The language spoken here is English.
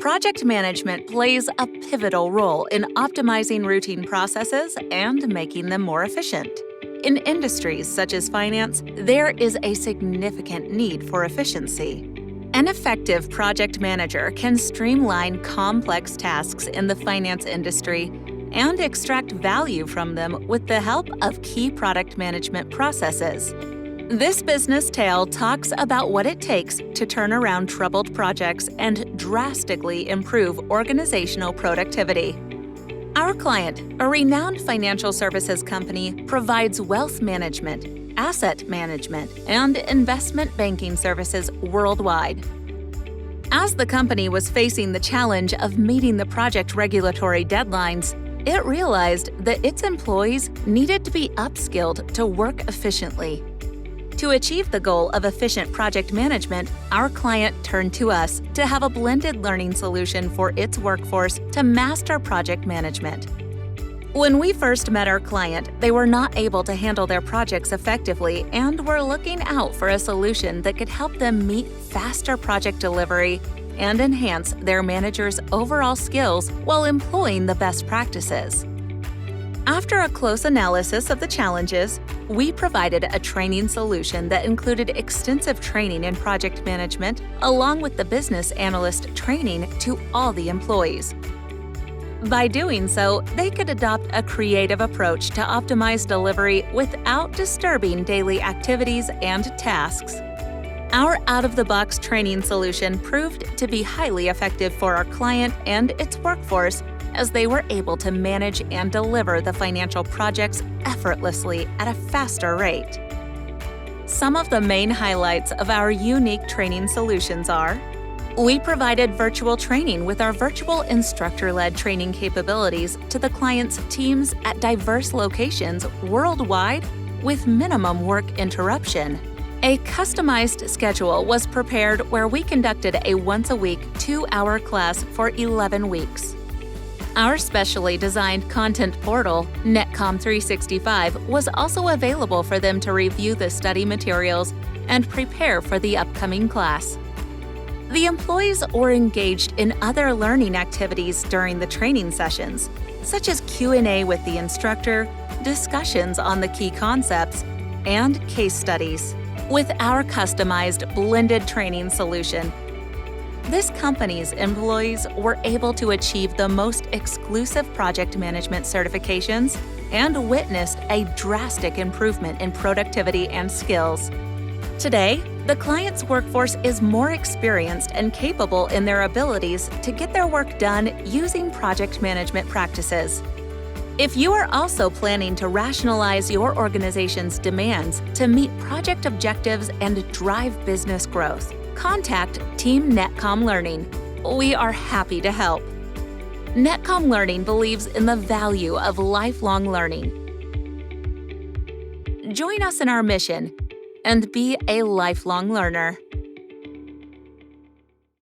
Project management plays a pivotal role in optimizing routine processes and making them more efficient. In industries such as finance, there is a significant need for efficiency. An effective project manager can streamline complex tasks in the finance industry and extract value from them with the help of key product management processes. This business tale talks about what it takes to turn around troubled projects and drastically improve organizational productivity. Our client, a renowned financial services company, provides wealth management, asset management, and investment banking services worldwide. As the company was facing the challenge of meeting the project regulatory deadlines, it realized that its employees needed to be upskilled to work efficiently. To achieve the goal of efficient project management, our client turned to us to have a blended learning solution for its workforce to master project management. When we first met our client, they were not able to handle their projects effectively and were looking out for a solution that could help them meet faster project delivery and enhance their managers' overall skills while employing the best practices. After a close analysis of the challenges, we provided a training solution that included extensive training in project management along with the business analyst training to all the employees. By doing so, they could adopt a creative approach to optimize delivery without disturbing daily activities and tasks. Our out-of-the-box training solution proved to be highly effective for our client and its workforce, as they were able to manage and deliver the financial projects effortlessly at a faster rate. Some of the main highlights of our unique training solutions are: we provided virtual training with our virtual instructor-led training capabilities to the client's teams at diverse locations worldwide with minimum work interruption. A customized schedule was prepared where we conducted a once-a-week 2-hour class for 11 weeks. Our specially designed content portal, NetCom 365, was also available for them to review the study materials and prepare for the upcoming class. The employees were engaged in other learning activities during the training sessions, such as Q&A with the instructor, discussions on the key concepts, and case studies. With our customized blended training solution, this company's employees were able to achieve the most exclusive project management certifications and witnessed a drastic improvement in productivity and skills. Today, the client's workforce is more experienced and capable in their abilities to get their work done using project management practices. If you are also planning to rationalize your organization's demands to meet project objectives and drive business growth, contact Team NetCom Learning. We are happy to help. NetCom Learning believes in the value of lifelong learning. Join us in our mission and be a lifelong learner.